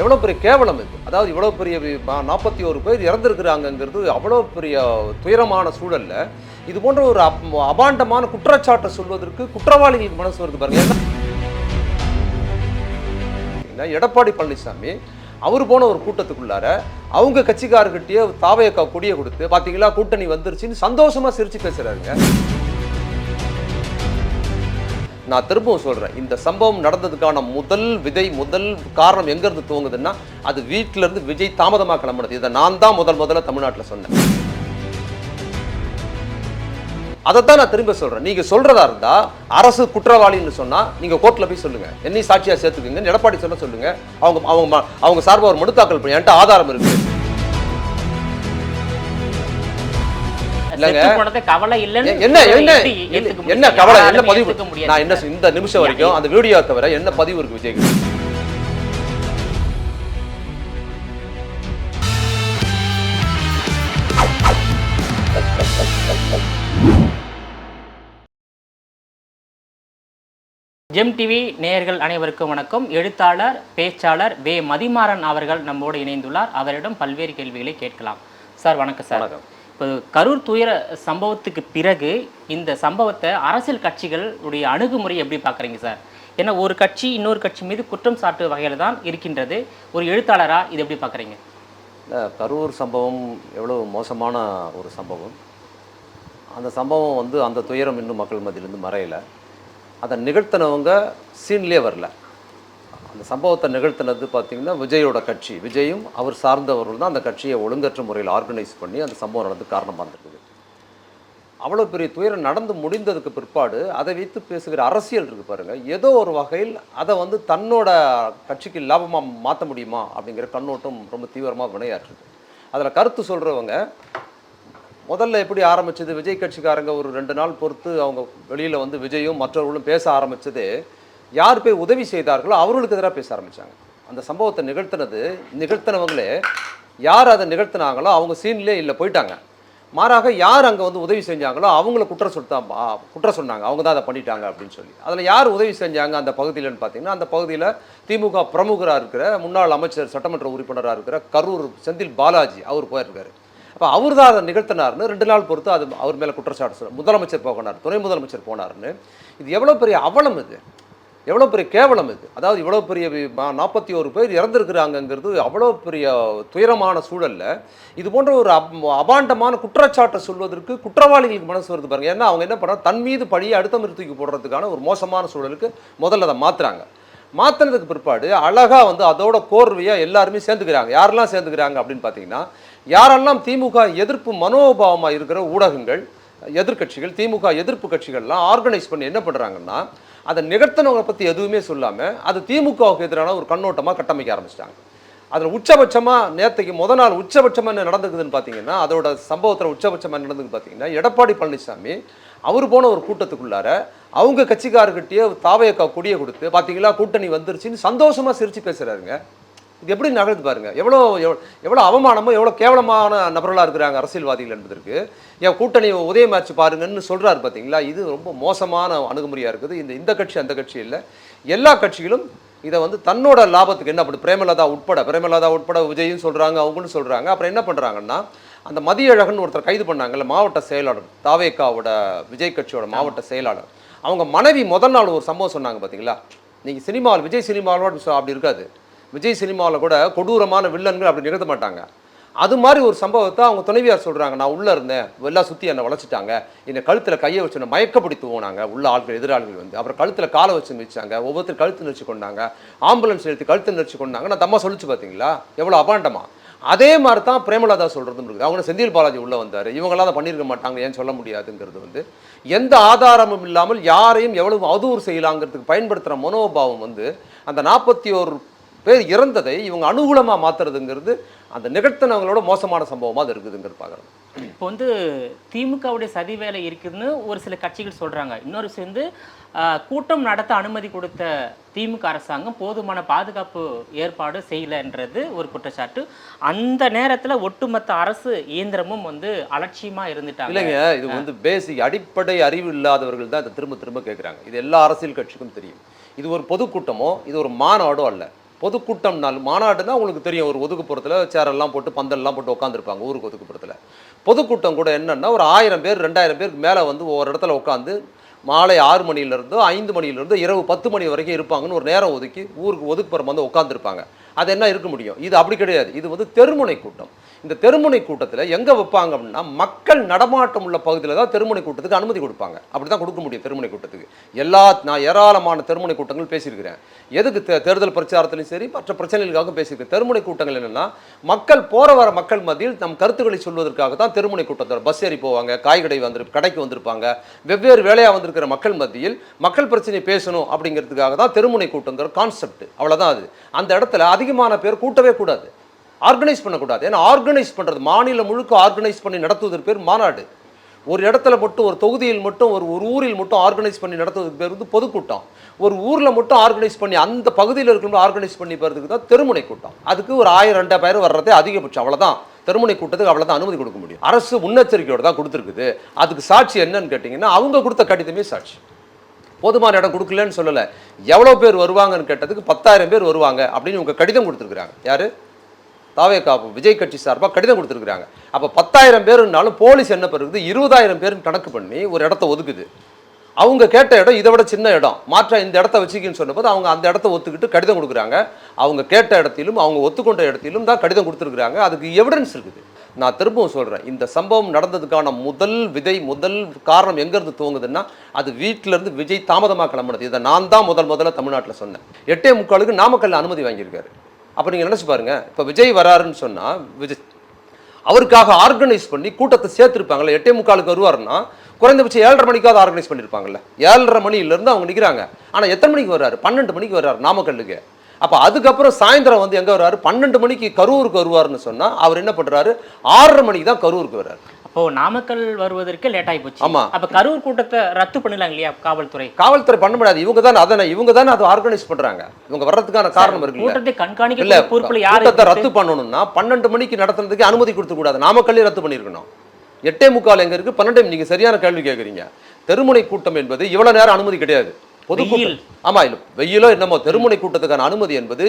எவ்வளோ பெரிய கேவலம் இது. அதாவது இவ்வளோ பெரிய 41 பேர் இறந்துருக்குறாங்கங்கிறது அவ்வளோ பெரிய துயரமான சூழல்ல இது போன்ற ஒரு அபாண்டமான குற்றச்சாட்டை சொல்வதற்கு குற்றவாளிகளுக்கு மனசு வருது பாருங்க. எடப்பாடி பழனிசாமி அவர் போன ஒரு கூட்டத்துக்குள்ளார அவங்க கட்சிக்காரர்கிட்டயே தாவையக்கா கொடியை கொடுத்து பார்த்தீங்களா கூட்டணி வந்துருச்சுன்னு சந்தோஷமா சிரிச்சு பேசுறாருங்க. நான் திரும்பவும் சொல்றேன், இந்த சம்பவம் நடந்ததுக்கான முதல் காரணம் எங்க இருந்து துவங்குதுன்னா அது வீட்டில இருந்து விஜய் தாமதமா கிளம்புனது. இதை நான் தான் முதல்ல தமிழ்நாட்டில் சொன்னேன். அதைத்தான் நான் திரும்ப சொல்றேன். நீங்க சொல்றதா இருந்தா அரசு குற்றவாளின்னு சொன்னா நீங்க கோர்ட்ல போய் சொல்லுங்க, என்னையும் சாட்சியா சேர்த்துக்குங்க. எடப்பாடி சொல்லுங்க, அவங்க சார்பா ஒரு மனு தாக்கல் பண்ணி என்கிட்ட ஆதாரம் இருக்கு. கவலை இல்லைன்னு என்ன கவலை, என்ன பதிவு? நான் என்ன இந்த நிமிஷம் வரைக்கும் அந்த வீடியோ தவிர என்ன பதிவு இருக்கு விஜய்? ஜெம் டிவி நேயர்கள் அனைவருக்கும் வணக்கம். எழுத்தாளர் பேச்சாளர் வே மதிமாறன் அவர்கள் நம்மோடு இணைந்துள்ளார். அவரிடம் பல்வேறு கேள்விகளை கேட்கலாம். சார் வணக்கம். சார் வணக்கம். இப்போ கரூர் துயர சம்பவத்துக்கு பிறகு இந்த சம்பவத்தை அரசியல் கட்சிகளுடைய அணுகுமுறை எப்படி பார்க்குறீங்க சார்? ஏன்னா ஒரு கட்சி இன்னொரு கட்சி மீது குற்றம் சாட்டு வகையில் தான் இருக்கின்றது. ஒரு எழுத்தாளராக இது எப்படி பார்க்குறீங்க? கரூர் சம்பவம் எவ்வளோ மோசமான ஒரு சம்பவம். அந்த சம்பவம் அந்த துயரம் இன்னும் மக்கள் மத்தியிலேருந்து மறையலை. அதை நிகழ்த்தினவங்க சீன்லேயே வரல. அந்த சம்பவத்தை நிகழ்த்தினது பார்த்திங்கன்னா விஜயோட கட்சி, விஜயும் அவர் சார்ந்தவர்கள் தான் அந்த கட்சியை ஒழுங்கற்ற முறையில் ஆர்கனைஸ் பண்ணி அந்த சம்பவம் நடந்து காரணமாக இருந்திருக்குது. அவ்வளோ பெரிய துயரம் நடந்து முடிந்ததுக்கு பிற்பாடு அதை வைத்து பேசுகிற அரசியல் இருக்குது பாருங்கள். ஏதோ ஒரு வகையில் அதை தன்னோட கட்சிக்கு லாபமாக மாற்ற முடியுமா அப்படிங்கிற கண்ணோட்டம் ரொம்ப தீவிரமாக வினையாற்றுது. அதில் கருத்து சொல்கிறவங்க முதல்ல எப்படி ஆரம்பிச்சது, விஜய் கட்சிக்காரங்க ஒரு 2 நாள் பொறுத்து அவங்க வெளியில் விஜயும் மற்றவர்களும் பேச ஆரம்பித்தது, யார் போய் உதவி செய்தார்களோ அவர்களுக்கு எதிராக பேச ஆரம்பித்தாங்க. அந்த சம்பவத்தை நிகழ்த்தினவங்களே யார் அதை நிகழ்த்தினாங்களோ அவங்க சீன்லேயே இல்லை, போயிட்டாங்க. மாறாக யார் அங்கே உதவி செஞ்சாங்களோ அவங்கள குற்றம் சொன்னாங்க, அவங்க தான் அதை பண்ணிட்டாங்க அப்படின்னு சொல்லி. அதில் யார் உதவி செஞ்சாங்க அந்த பகுதியில்னு பார்த்தீங்கன்னா, அந்த பகுதியில் திமுக பிரமுகராக இருக்கிற முன்னாள் அமைச்சர் சட்டமன்ற உறுப்பினராக இருக்கிற கரூர் செந்தில் பாலாஜி அவர் போயிருக்காரு. அப்போ அவர் தான் அதை நிகழ்த்தினார்னு 2 நாள் பொறுத்து அது அவர் மேலே குற்றச்சாட்டு சொல்ல முதலமைச்சர் போனார், துணை முதலமைச்சர் போனார்னு. இது எவ்வளோ பெரிய அவலம், இது எவ்வளோ பெரிய கேவலம் இது. அதாவது இவ்வளோ பெரிய 41 பேர் இறந்துருக்குறாங்கங்கிறது அவ்வளோ பெரிய துயரமான சூழலில் இது போன்ற ஒரு அபாண்டமான குற்றச்சாட்டை சொல்வதற்கு குற்றவாளிகளுக்கு மனசு வருது பாருங்க. ஏன்னா அவங்க என்ன பண்ணுறாங்க, தன் மீது பழியை அடுத்த தூக்கி போடுறதுக்கான ஒரு மோசமான சூழலுக்கு முதல்ல அதை மாற்றுறாங்க. மாற்றினதுக்கு பிற்பாடு அழகாக அதோட கோர்வையாக எல்லாருமே சேர்ந்துக்கிறாங்க. யாரெல்லாம் சேர்ந்துக்கிறாங்க அப்படின்னு பார்த்தீங்கன்னா, யாரெல்லாம் திமுக எதிர்ப்பு மனோபாவமாக இருக்கிற ஊடகங்கள், எதிர்கட்சிகள், திமுக எதிர்ப்பு கட்சிகள்லாம் ஆர்கனைஸ் பண்ணி என்ன பண்ணுறாங்கன்னா, அதை நிகழ்த்தினவங்களை பற்றி எதுவுமே சொல்லாமல் அது திமுகவுக்கு எதிரான ஒரு கண்ணோட்டமாக கட்டமைக்க ஆரம்பிச்சிட்டாங்க. அதில் உச்சபட்சமாக நேற்றுக்கு நாள் உச்சபட்சமாக என்ன நடந்துக்குதுன்னு பார்த்தீங்கன்னா, அதோட சம்பவத்தில் உச்சபட்சமாக நடந்துக்கு பார்த்தீங்கன்னா, எடப்பாடி பழனிசாமி அவர் போன ஒரு கூட்டத்துக்குள்ளார அவங்க கட்சிக்காரர்கிட்டயே தாவையக்கா கொடியை கொடுத்து பார்த்தீங்களா கூட்டணி வந்துருச்சுன்னு சந்தோஷமாக சிரித்து பேசுகிறாருங்க. இது எப்படி நகர்ந்து பாருங்க. எவ்வளோ அவமானமோ எவ்வளோ கேவலமான நபர்களாக இருக்கிறாங்க அரசியல்வாதிகள் என்பதற்கு. என் கூட்டணி உதயமாச்சு பாருங்கன்னு சொல்கிறாரு பார்த்தீங்களா. இது ரொம்ப மோசமான அணுகுமுறையாக இருக்குது. இந்த கட்சி அந்த கட்சி இல்லை, எல்லா கட்சிகளும் இதை தன்னோட லாபத்துக்கு என்ன பண்ணு, பிரேமலதா உட்பட விஜயும் சொல்கிறாங்க, அவங்களும் சொல்கிறாங்க. அப்புறம் என்ன பண்ணுறாங்கன்னா, அந்த மதியழகன் ஒருத்தர் கைது பண்ணாங்கல்ல, மாவட்ட செயலாளர், தாவேக்காவோட விஜய் கட்சியோட மாவட்ட செயலாளர், அவங்க மனைவி முதல் நாள் ஒரு சம்பவம் சொன்னாங்க பார்த்தீங்களா. நீங்கள் சினிமாவில் விஜய் சினிமாவோட அப்படி இருக்காது. விஜய் சினிமாவில் கூட கொடூரமான வில்லன்கள் அப்படி நிகழ்த்த மாட்டாங்க. அது மாதிரி ஒரு சம்பவத்தை அவங்க துணைவியார் சொல்கிறாங்க. நான் உள்ளே இருந்தேன், எல்லாம் சுற்றி என்னை வளைச்சிட்டாங்க, என்னை கழுத்தில் கையை வச்சு மயக்கப்படுத்தி போனாங்க உள்ள ஆட்கள், எதிராளிகள் அப்புறம் கழுத்தில் காலை வச்சு மிதிச்சாங்க, ஒவ்வொருத்தர் கழுத்து நெரிச்சு கொண்டாங்க, ஆம்புலன்ஸ் எழுத்து கழுத்து நெரிச்சு கொண்டாங்க. நான் தம்மா சொல்லிச்சு பார்த்தீங்களா எவ்வளோ அபாண்டமா. அதே மாதிரி தான் பிரேமலதா சொல்கிறதும் இருக்குது. அவங்க செந்தில் பாலாஜி உள்ளே வந்தார், இவங்களாம் அதை பண்ணியிருக்க மாட்டாங்க, ஏன் சொல்ல முடியாதுங்கிறது எந்த ஆதாரமும் இல்லாமல் யாரையும் எவ்வளவு அவதூறு செய்யலாங்கிறதுக்கு பயன்படுத்துகிற மனோபாவம் அந்த 41 பேர் இறந்ததை இவங்க அனுகூலமாக மாற்றுறதுங்கிறது அந்த நிகழ்த்தினவங்களோட மோசமான சம்பவமாக அது இருக்குதுங்கிறது பார்க்குறோம். இப்போ திமுகவுடைய சதி வேலை இருக்குதுன்னு ஒரு சில கட்சிகள் சொல்கிறாங்க. இன்னொரு சேர்ந்து கூட்டம் நடத்த அனுமதி கொடுத்த திமுக அரசாங்கம் போதுமான பாதுகாப்பு ஏற்பாடு செய்யலைன்றது ஒரு குற்றச்சாட்டு. அந்த நேரத்தில் ஒட்டுமொத்த அரசு இயந்திரமும் அலட்சியமாக இருந்துட்டாங்க. இல்லைங்க, இது பேசிக் அடிப்படை அறிவு இல்லாதவர்கள் தான் இதை திரும்ப திரும்ப கேட்குறாங்க. இது எல்லா அரசியல் கட்சிக்கும் தெரியும். இது ஒரு பொதுக்கூட்டமோ இது ஒரு மாநாடோ அல்ல. பொதுக்கூட்டம்னால் மாநாடுனா உங்களுக்கு தெரியும், ஒரு ஒதுக்குப்புறத்தில் சேரெல்லாம் போட்டு பந்தல்லாம் போட்டு உட்காந்துருப்பாங்க ஊருக்கு ஒதுக்குப்புறத்தில். பொதுக்கூட்டம் கூட என்னென்னா ஒரு 1000 பேர் 2000 பேருக்கு மேலே வந்து ஒவ்வொரு இடத்துல உட்காந்து மாலை 6 மணிலேருந்தோ 5 மணிலேருந்தோ இரவு 10 மணி வரைக்கும் இருப்பாங்கன்னு ஒரு நேரம் ஒதுக்கி ஊருக்கு ஒதுக்குப்புறம் வந்து உட்காந்துருப்பாங்க. அது என்ன இருக்க முடியும்? இது அப்படி கிடையாது. இது வந்து தெருமுனை கூட்டம். இந்த தெருமுனை கூட்டத்தில் எங்கே வைப்பாங்க அப்படின்னா மக்கள் நடமாட்டம் உள்ள பகுதியில் தான் தெருமுனை கூட்டத்துக்கு அனுமதி கொடுப்பாங்க. அப்படி தான் கொடுக்க முடியும் தெருமுனை கூட்டத்துக்கு. நான் ஏராளமான தெருமுனை கூட்டங்கள் பேசியிருக்கிறேன். எதுக்கு தேர்தல் பிரச்சாரத்திலையும் சரி மற்ற பிரச்சனைகளுக்காக பேசியிருக்கேன். தெருமுனை கூட்டங்கள் என்னென்னா மக்கள் போகிற வர மக்கள் மத்தியில் நம் கருத்துக்களை சொல்வதற்காக தான் தெருமுனை கூட்டத்தில் பஸ் ஏறி போவாங்க, காய்கடை கடைக்கு வந்திருப்பாங்க, வெவ்வேறு வேலையாக வந்திருக்கிற மக்கள் மத்தியில் மக்கள் பிரச்சனையை பேசணும் அப்படிங்கிறதுக்காக தான் தெருமுனை கூட்டங்கிற கான்செப்ட். அவ்வளோதான் அது. அந்த இடத்துல அதிகமான பேர் கூட்டவே கூடாது, ஆர்கனைஸ் பண்ணக்கூடாது. ஏன்னா ஆர்கனைஸ் பண்ணுறது மாநிலம் முழுக்க ஆர்கனைஸ் பண்ணி நடத்துவதற்கு பேர் மாநாடு. ஒரு இடத்துல மட்டும் ஒரு தொகுதியில் மட்டும் ஒரு ஊரில் மட்டும் ஆர்கனைஸ் பண்ணி நடத்துவதற்கு பேர் வந்து பொதுக்கூட்டம். ஒரு ஊரில் மட்டும் ஆர்கனைஸ் பண்ணி அந்த பகுதியில் இருக்கிற ஆர்கனைஸ் பண்ணி போகிறதுக்கு தான் தெருமுனை கூட்டம். அதுக்கு ஒரு 1000-2000 வர்றதே அதிகபட்சம். அவ்வளோதான். தெருமுனை கூட்டத்துக்கு அவ்வளோதான் அனுமதி கொடுக்க முடியும். அரசு முன்னெச்சரிக்கையோடு தான் கொடுத்துருக்குது. அதுக்கு சாட்சி என்னன்னு கேட்டிங்கன்னா அவங்க கொடுத்த கடிதமே சாட்சி. போதுமான இடம் கொடுக்கலன்னு சொல்லலை. எவ்வளோ பேர் வருவாங்கன்னு கேட்டதுக்கு 10,000 பேர் வருவாங்க அப்படின்னு இவங்க கடிதம் கொடுத்துருக்குறாங்க. யார்? தாவேகா விஜய் கட்சி சார்பாக கடிதம் கொடுத்துருக்குறாங்க. அப்போ 10,000 பேருனாலும் போலீஸ் என்ன பண்ணுறது 20,000 பேருன்னு கணக்கு பண்ணி ஒரு இடத்த ஒதுக்குது. அவங்க கேட்ட இடம் இதை விட சின்ன இடம், மாற்ற இந்த இடத்த வச்சுக்கின்னு சொன்னபோது அவங்க அந்த இடத்த ஒத்துக்கிட்டு கடிதம் கொடுக்குறாங்க. அவங்க கேட்ட இடத்திலும் அவங்க ஒத்துக்கொண்ட இடத்திலும் தான் கடிதம் கொடுத்துருக்குறாங்க. அதுக்கு எவிடன்ஸ் இருக்குது. நான் திரும்பவும் சொல்கிறேன், இந்த சம்பவம் நடந்ததுக்கான முதல் காரணம் எங்கேருந்து துவங்குதுன்னா அது வீட்டிலேருந்து விஜய் தாமதமாக கிளம்புனது. இதை நான் தான் முதல்ல தமிழ்நாட்டில் சொன்னேன். 8:45 நாமக்கல்ல அனுமதி வாங்கியிருக்காரு. அப்போ நீங்கள் நினச்சி பாருங்கள், இப்போ விஜய் வராருன்னு சொன்னால் விஜய் அவருக்காக ஆர்கனைஸ் பண்ணி கூட்டத்தை சேர்த்துருப்பாங்கல்ல. 8:45 வருவாருன்னா குறைந்தபட்சம் 7:30 மணிக்காவது ஆர்கனைஸ் பண்ணியிருப்பாங்கல்ல. 7:30 மணிலேருந்து அவங்க நிற்கிறாங்க. ஆனால் எத்தனை மணிக்கு வர்றாரு? 12 மணிக்கு வர்றாரு நாமக்கல்லுக்கு. அப்போ அதுக்கப்புறம் சாயந்தரம் வந்து எங்கே வர்றாரு? 12 மணிக்கு கரூருக்கு வருவார்னு சொன்னால் அவர் என்ன பண்ணுறாரு? 6:30 மணிக்கு தான் கரூருக்கு வர்றாரு. அப்போ நாமக்கல் வருவதற்கு லேட் ஆகி போச்சு. ஆமா. அப்ப கரூர் கூட்டத்தை ரத்து பண்ணலாம் இல்லையா காவல்துறை? காவல்துறை பண்ண முடியாது. இவங்க தானே அதை ஆர்கனைஸ் பண்றாங்க. இவங்க வர்றதுக்கான காரணம் இருக்கு. கூட்டத்தை கண்காணிக்க பொறுப்புல யாரு? கூட்டத்தை ரத்து பண்ணணும்னா 12 மணிக்கு நடத்துறதுக்கு அனுமதி கொடுக்க கூடாது. நாமக்கல்லே ரத்து பண்ணிருக்கணும். 8:45 எங்க இருக்கு? 12. நீங்க சரியான கேள்வி கேட்குறீங்க. தெருமுனை கூட்டம் என்பது இவ்வளவு நேரம் அனுமதி கிடையாது. பொதுக்கூட்டம். ஆமா, இல்ல வெயிலோ என்னமோ தெருமுனை கூட்டத்துக்கான அனுமதி என்பது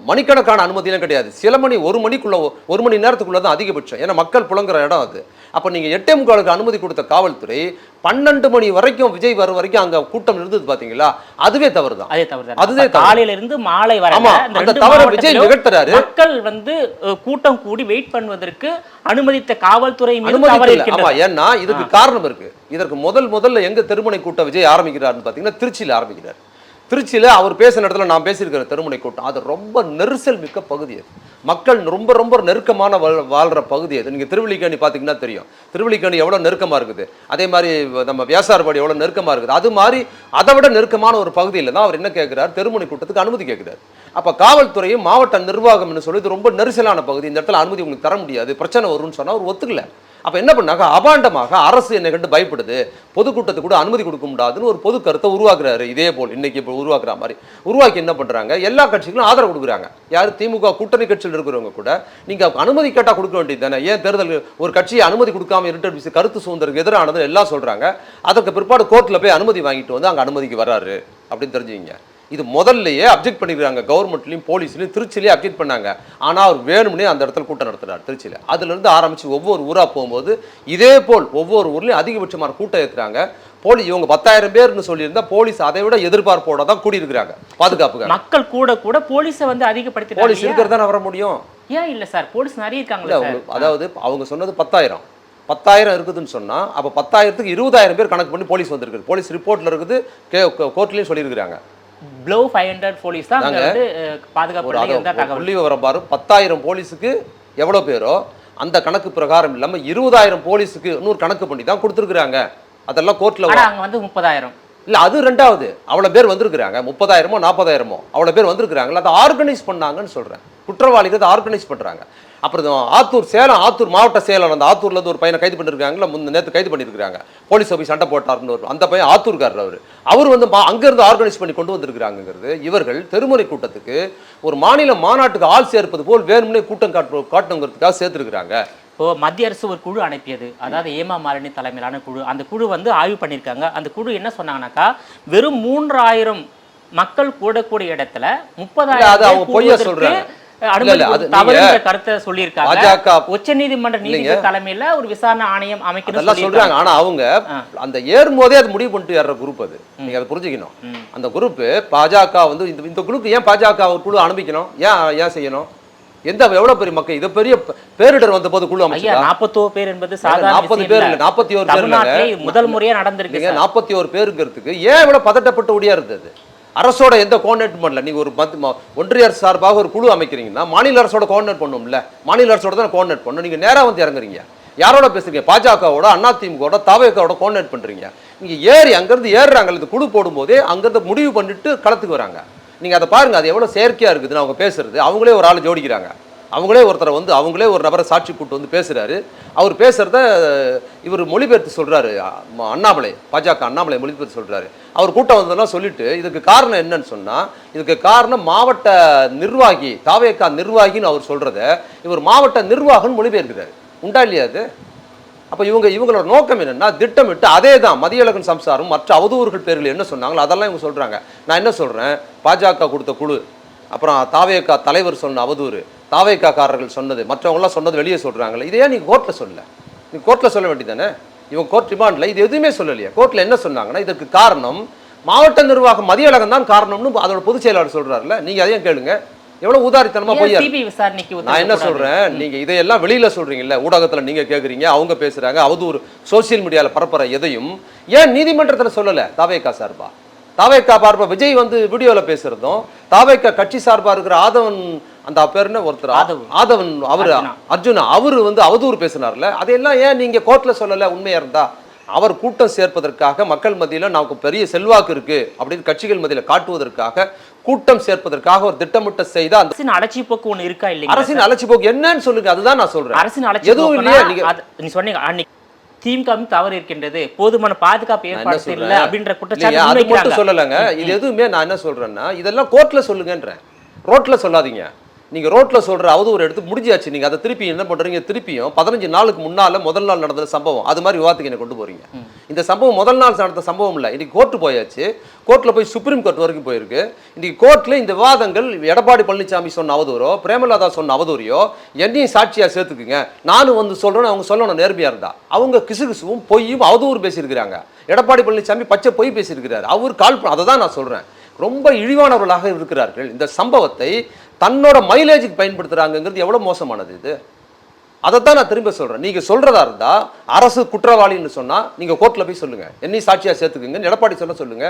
மணிக்கணக்கான அனுமதியெல்லாம் கிடையாது. சில மணி 1 மணிக்குள்ள 1 மணி நேரத்துக்குள்ள தான் அதிகபட்சம். ஏன்னா மக்கள் புலங்குற இடம் அது. அப்போ நீங்கள் 8:45 அனுமதி கொடுத்த காவல்துறை 12 மணி வரைக்கும் விஜய் வர வரைக்கும் அங்கே கூட்டம் இருந்தது பார்த்தீங்களா? அதுவே தவறு தான். அதுவே காலையில இருந்து மாலை வரை அந்த தவறை விஜய் நிகழ்த்துறாரு. மக்கள் வந்து கூட்டம் கூடி வெயிட் பண்ணுவதற்கு அனுமதித்த காவல்துறை ஏன்னா இதுக்கு காரணம் இருக்கு. இதற்கு முதல்ல எங்க தெருமுனை கூட்டம் விஜய் ஆரம்பிக்கிறாருன்னு பார்த்தீங்கன்னா திருச்சியில் ஆரம்பிக்கிறார். திருச்சியில் அவர் பேசின இடத்துல நான் பேசியிருக்கிற தெருமுனை கூட்டம் அது ரொம்ப நெரிசல் மிக்க பகுதி. அது மக்கள் ரொம்ப நெருக்கமான வாழ்கிற பகுதி. அது நீங்கள் திருவல்லிக்கேணி பார்த்தீங்கன்னா தெரியும். திருவல்லிக்கேணி எவ்வளோ நெருக்கமாக இருக்குது, அதே மாதிரி நம்ம வியாசார்பாடி எவ்வளோ நெருக்கமாக இருக்குது. அது மாதிரி அதை விட நெருக்கமான ஒரு பகுதியில் தான் அவர் என்ன கேட்குறாரு? தெருமுனை கூட்டத்துக்கு அனுமதி கேட்குறாரு. அப்போ காவல்துறையும் மாவட்ட நிர்வாகம்னு சொல்லி இது ரொம்ப நெரிசலான பகுதி, இந்த இடத்துல அனுமதி உங்களுக்கு தர முடியாது, பிரச்சனை வரும்னு சொன்னால் அவர் ஒத்துக்கல. அப்போ என்ன பண்ணாங்க? அபாண்டமாக அரசு என்னை கண்டு பயப்படுது, பொதுக்கூட்டத்துக்கு கூட அனுமதி கொடுக்க முடியாதுன்னு ஒரு பொது கருத்தை உருவாக்குறாரு. இதே போல் இன்னைக்கு இப்போ உருவாக்குற மாதிரி உருவாக்கி என்ன பண்ணுறாங்க? எல்லா கட்சிகளும் ஆதரவு கொடுக்குறாங்க. யார்? திமுக கூட்டணி கட்சியில் இருக்கிறவங்க கூட நீங்கள் அனுமதி கேட்டால் கொடுக்க வேண்டியது தானே. ஏன் தேர்தல் ஒரு கட்சியை அனுமதி கொடுக்காம இருட்டு கருத்து சுதந்திரத்துக்கு எதிரானது எல்லாம் சொல்கிறாங்க. அதற்கு பிற்பாடு கோர்ட்டில் போய் அனுமதி வாங்கிட்டு வந்து அங்கே அனுமதிக்கு வர்றாரு அப்படின்னு தெரிஞ்சுக்கிங்க. இது முதல்லையே அப்ஜெக்ட் பண்ணிக்கிறாங்க. கவர்மெண்ட்லையும் போலீஸ்லையும் திருச்சியிலேயே அப்ஜெக்ட் பண்ணாங்க. ஆனால் அவர் வேணும்னே அந்த இடத்துல கூட்டம் நடத்துறாரு திருச்சியில். அதுலேருந்து ஆரம்பித்து ஒவ்வொரு ஊராக போகும்போது இதே போல் ஒவ்வொரு ஊர்லேயும் அதிகபட்சமான கூட்டம் ஏற்றுறாங்க. இவங்க 10,000 பேர்னு சொல்லியிருந்தா போலீஸ் அதை விட எதிர்பார்ப்போட தான் கூடியிருக்கிறாங்க பாதுகாப்புக்கு. மக்கள் கூட போலீஸை வந்து அதிகப்படுத்தி போலீஸ் இருக்கிறதா வர முடியும். ஏன் இல்லை சார்? போலீஸ் நிறைய இருக்காங்களா? அதாவது அவங்க சொன்னது 10,000 இருக்குதுன்னு சொன்னால் அப்போ 10,000க்கு 20,000 பேர் கணக்கு பண்ணி போலீஸ் வந்திருக்கு. போலீஸ் ரிப்போர்ட்டில் இருக்குது, கோர்ட்லேயும் சொல்லியிருக்கிறாங்க. ப்ளோ 500 போலீஸ் தான் வந்து பாதுகாப்பு புள்ளி விவரம் பாரு. 10,000 போலீஸுக்கு எவ்வளோ பேரோ அந்த கணக்கு பிரகாரம் இல்லாமல் 20,000 போலீஸுக்கு இன்னொரு கணக்கு பண்ணி தான் கொடுத்துருக்குறாங்க. அதெல்லாம் கோர்ட்டில் அங்கே வந்து 30,000 இல்லை, அது ரெண்டாவது. அவ்வளோ பேர் வந்திருக்கிறாங்க. 30,000மோ 40,000மோ அவ்வளோ பேர் வந்திருக்கிறாங்களா? அதை ஆர்கனைஸ் பண்ணாங்கன்னு சொல்கிறேன். குற்றவாளிகள் அதை ஆர்கனைஸ் பண்ணுறாங்க. அப்புறம் சேலம் ஆத்தூர் மாவட்ட செயலர் அந்த ஆத்தூர்லேருந்து ஒரு பையனை கைது பண்ணியிருக்காங்களா? நேற்று கைது பண்ணியிருக்காங்க. போலீஸ் போய் சண்டை போட்டார்னு அந்த பையன் ஆத்தூர்காரர். அவர் வந்து அங்கேருந்து ஆர்கனைஸ் பண்ணி கொண்டு வந்திருக்கிறாங்கிறது. இவர்கள் தெருமுனை கூட்டத்துக்கு ஒரு மாநில மாநாட்டுக்கு ஆள் சேர்ப்பது போல் வேணும்னே கூட்டம் காட்டணுங்கிறதுக்காக சேர்த்துருக்குறாங்க. இப்போ மத்திய அரசு ஒரு குழு அனுப்பியது, அதாவது ஏமா மாலினி தலைமையிலான குழு. அந்த குழு வந்து ஆய்வு பண்ணியிருக்காங்க. அந்த குழு என்ன சொன்னாங்கன்னாக்கா வெறும் 3,000 மக்கள் கூடக்கூடிய இடத்துல அது அவங்க பொய்யா 30,000 சொல்றாங்க. தவறுன்ற கருத்தை சொல்லியிருக்காங்க. பாஜக உச்சநீதிமன்ற நீதிபதி தலைமையில ஒரு விசாரணை ஆணையம் அமைக்கணும் சொல்றாங்க. ஆனா அவங்க அந்த ஏறும்போதே அது முடிவு பண்ணிட்டு ஏற குரூப் அது. நீங்க அதை புரிஞ்சுக்கணும். அந்த குரூப் பாஜக வந்து இந்த குரூப் ஏன் பாஜக ஒரு குழு அனுப்பிக்கணும்? ஏன் செய்யணும்? எவ்வளவு பெரிய மக்கள் இதை பெரிய பேரிடர் வந்த போது குழு அமைச்சா 41 பேர் என்பது சாதாரண 40 பேர் இல்ல 41 பேர் இல்ல முதல் முறையா நடந்திருக்கு. 41 பேருங்கிறதுக்கு ஏன் இவ்வளவு பதட்டப்பட்டு ஓடியா இருந்தது? அரசோட எந்த கோஆர்டினேட் பண்ணல. நீங்க ஒரு ஒன்றிய அரசு சார்பாக ஒரு குழு அமைக்கிறீங்கன்னா மாநில அரசோட கோஆர்டினேட் பண்ணும்ல, மாநில அரசோட தான் கோஆர்டினேட் பண்ணும். நீங்க நேரா வந்து இறங்குறீங்க, யாரோட பேசுறீங்க? பாஜகவோட, அதிமுகவோட, தவேகவோட கோஆர்டினேட் பண்றீங்க. நீங்க அங்கிருந்து ஏறுறாங்க, இந்த குழு போடும்போதே அங்கிருந்து முடிவு பண்ணிட்டு களத்துக்கு வராங்க. நீங்க அதை பாருங்க, அது எவ்வளவு செயற்கையா இருக்குதுன்னு அவங்க பேசுறது. அவங்களே ஒரு ஆள் ஜோடிக்கிறாங்க, அவங்களே ஒருத்தரை வந்து அவங்களே ஒரு நபரை சாட்சி கூட்டு வந்து பேசுறாரு. அவர் பேசுறத இவர் மொழிபெயர்த்து சொல்றாரு. அண்ணாமலை, பாஜக அண்ணாமலை மொழிபெயர்த்து சொல்றாரு. அவர் கூட்டம் வந்ததெல்லாம் சொல்லிட்டு இதுக்கு காரணம் என்னன்னு சொன்னா, இதுக்கு காரணம் மாவட்ட நிர்வாகி, தாவேகா நிர்வாகின்னு அவர் சொல்றத இவர் மாவட்ட நிர்வாகம் மொழிபெயர்க்கிறாரு. உண்டா இல்லையா அது? அப்ப இவங்களோட நோக்கம் என்னன்னா, திட்டமிட்டு அதே தான் மதியழகன் சம்சாரம் மற்ற அவதூறுகள் பேர்கள் என்ன சொன்னாங்களோ அதெல்லாம் இவங்க சொல்றாங்க. நான் என்ன சொல்றேன், பாஜக கொடுத்த குழு, அப்புறம் தாவேகா தலைவர் சொன்ன அவதூறு, தாவேக்காரர்கள் சொன்னது, மற்றவங்களாம் சொன்னது வெளியே சொல்றாங்களே, இதையே நீங்க கோர்ட்ல சொல்ல, நீங்க கோர்ட்ல சொல்ல வேண்டியதானே? இவங்க கோர்ட் ரிமாண்ட்ல இது எதுவுமே சொல்லலையே. கோர்ட்ல என்ன சொன்னாங்கன்னா, இதற்கு காரணம் மாவட்ட நிர்வாகம் மதியழகன் தான் காரணம்னு அதோட பொதுச் செயலாளர் சொல்றாருல்ல. நீங்க அதையும் கேளுங்க, எவ்வளவு உதாரித்தனமா போய். நான் என்ன சொல்றேன், நீங்க இதையெல்லாம் வெளியில சொல்றீங்கல்ல, ஊடகத்துல நீங்க கேக்குறீங்க, அவங்க பேசுறாங்க, அவதூறு சோசியல் மீடியால பரப்புற எதையும் ஏன் நீதிமன்றத்துல சொல்லல? தாவேகா சார்பா, தாவேகா பார்ப்ப விஜய் வந்து வீடியோல பேசுறதும், தாவேகா கட்சி சார்பா இருக்கிற ஆதவன், அந்த பேருன்னு ஒருத்தர் ஆதவன், அவரு அர்ஜுனா, அவரு வந்து அவதூறு பேசினார்ல, அதையெல்லாம் ஏன் நீங்க கோர்ட்ல சொல்லல? உண்மையா இருந்தா அவர் கூட்டம் சேர்ப்பதற்காக, மக்கள் மத்தியில நமக்கு பெரிய செல்வாக்கு இருக்கு அப்படின்னு கட்சிகள் மத்தியில காட்டுவதற்காக, கூட்டம் சேர்ப்பதற்காக ஒரு திட்டமிட்ட செய்த அந்த அரசின் அலட்சி போக்கு ஒண்ணு இருக்கா இல்லையா? அரசின் அலட்சி போக்கு என்னன்னு சொல்லுங்க, அதுதான் நான் சொல்றேன். அரசின் அலட்சி எதுவும் இல்லையா? நீ சொன்னீங்க அன்னைக்கு திமுக தவறு இருக்கின்றது, போதுமான பாதுகாப்பு ஏற்பாடு இல்ல அப்படின்ற குற்றச்சாட்டு சொல்லலங்க. இது எதுவுமே நான் என்ன சொல்றேன்னா, இதெல்லாம் கோர்ட்ல சொல்லுங்கன்றேன், ரோட்ல சொல்லாதீங்க. நீங்க ரோட்ல சொல்ற அவதூறு எடுத்து முடிஞ்சாச்சு. நீங்க அதை திருப்பி என்ன பண்றீங்க? திருப்பியும் 15 நாளுக்கு முன்னால முதல் நாள் நடந்த சம்பவம் அது மாதிரி விவாதத்துக்கு என்ன கொண்டு போறீங்க? இந்த சம்பவம் முதல் நாள் நடந்த சம்பவம் இல்லை. இன்னைக்கு கோர்ட்டு போயாச்சு, கோர்ட்ல போய் சுப்ரீம் கோர்ட் வரைக்கும் போயிருக்கு. இன்னைக்கு கோர்ட்ல இந்த விவாதங்கள் எடப்பாடி பழனிசாமி சொன்ன அவதூறோ, பிரேமலதா சொன்ன அவதூறையோ என்னையும் சாட்சியா சேர்த்துக்குங்க. நானும் வந்து சொல்றேன்னு அவங்க சொல்லணும் நேர்மையா இருந்தா. அவங்க கிசுகிசுவும் பொய்யும் அவதூறு பேசியிருக்கிறாங்க. எடப்பாடி பழனிசாமி பச்சை பொய் பேசியிருக்கிறார். அவர் அதை தான் நான் சொல்றேன், ரொம்ப இழிவானவர்களாக இருக்கிறார்கள். இந்த சம்பவத்தை தன்னோட மைலேஜுக்கு பயன்படுத்துறாங்கிறது எவ்வளவு மோசமானது இது. அதைத்தான் நான் திரும்ப சொல்றேன். நீங்க சொல்றதா இருந்தா அரசு குற்றவாளின்னு சொன்னா நீங்க கோர்ட்ல போய் சொல்லுங்க, என்னையும் சாட்சியா சேர்த்துக்குங்க. எடப்பாடி சொல்லுங்க,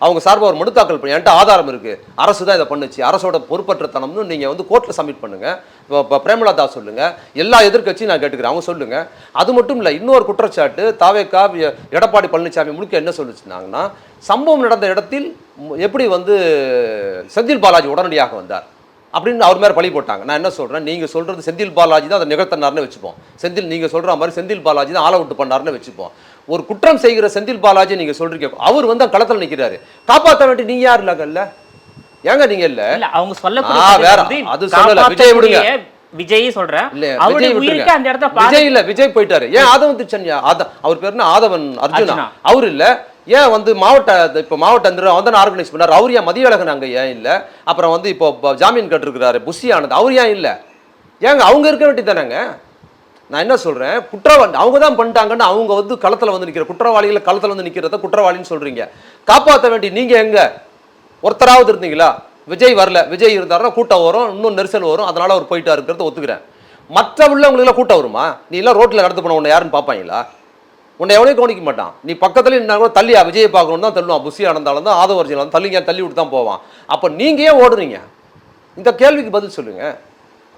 அவங்க சார்பாக ஒரு மனு தாக்கல் பண்ணி என்கிட்ட ஆதாரம் இருக்கு, அரசு தான் இதை பண்ணுச்சு, அரசோட பொறுப்பற்றத்தனம்னு நீங்க வந்து கோர்ட்ல சப்மிட் பண்ணுங்க. பிரேமலதா சொல்லுங்க, எல்லா எதிர்க்கட்சியும் நான் கேட்டுக்கிறேன், அவங்க சொல்லுங்க. அது மட்டும் இல்லை, இன்னொரு குற்றச்சாட்டு தாவேகா எடப்பாடி பழனிசாமி முழுக்க என்ன சொல்லிச்சுனாங்கன்னா, சம்பவம் நடந்த இடத்தில் எப்படி வந்து செந்தில் பாலாஜி உடனடியாக வந்தார் அப்படின்னு அவர் மேலே பழி போட்டாங்க. நான் என்ன சொல்றேன், நீங்க சொல்றது செந்தில் பாலாஜி தான் அதை நிகழ்த்தினார்னு வச்சுப்போம். நீங்க சொல்ற மாதிரி செந்தில் பாலாஜி தான் ஆல் அவுட் பண்ணார்னு வச்சுப்போம். ஒரு குற்றம் செய்கிற செந்தில் பாலாஜி நீங்க சொல்றீங்க, அவர் வந்து களத்தில் நிற்கிறாரு, காப்பாற்ற வேண்டிய நீங்க யாரு இல்ல? ஏங்க நீங்க இல்ல, அவங்க சொல்ல வேற, அது சொல்லல. விஜய் விடுங்க, விஜய் சொல்றேன், விஜய் போயிட்டாரு. ஏன் ஆதவன் திச்சன்யா, அவர் பேர் என்ன, ஆதவன் அர்ஜுனா, அவர் இல்ல. ஏன் வந்து மாவட்ட நிர்வாகம் வந்து ஆர்கனைஸ் பண்ணார், அவர் ஏன் மதியழகன் அங்க ஏன் இல்ல? அப்புறம் வந்து இப்போ ஜாமீன் கட்டிருக்கிறாரு புஷி ஆனந்த், அவர் ஏன் இல்ல? ஏங்க அவங்க இருக்க வேண்டியதானங்க. நான் என்ன சொல்றேன், குற்றவாளி அவங்க தான் பண்ணிட்டாங்கன்னு அவங்க வந்து களத்துல வந்து நிக்கிற குற்றவாளிகளை களத்துல வந்து நிக்கிறத குற்றவாளின்னு சொல்றீங்க. காப்பாற்ற வேண்டிய நீங்க எங்க? ஒருத்தராவது இருந்தீங்களா? விஜய் வரல, விஜய் இருந்தாருன்னா கூட்டம் வரும், இன்னும் நெரிசல் வரும், அதனால அவர் போயிட்டா இருக்கிறத ஒத்துக்கிறேன். மற்ற உள்ளவங்களுக்கு கூட்டம் வருமா? நீ எல்லாம் ரோட்ல நடந்து போன உன்னை யாருன்னு பார்ப்பாங்களா? உன்னை எவனையும் கவனிக்க மாட்டான். நீ பக்கத்துல என்ன கூட தள்ளியா விஜயை பார்க்கணும் தான் தள்ளுவான், புஷி ஆனந்தாலும் தான் ஆதவர்ஜினாலும் தள்ளி விட்டு தான் போவான். அப்போ நீங்க ஏன் ஓடுறீங்க? இந்த கேள்விக்கு பதில் சொல்லுங்க.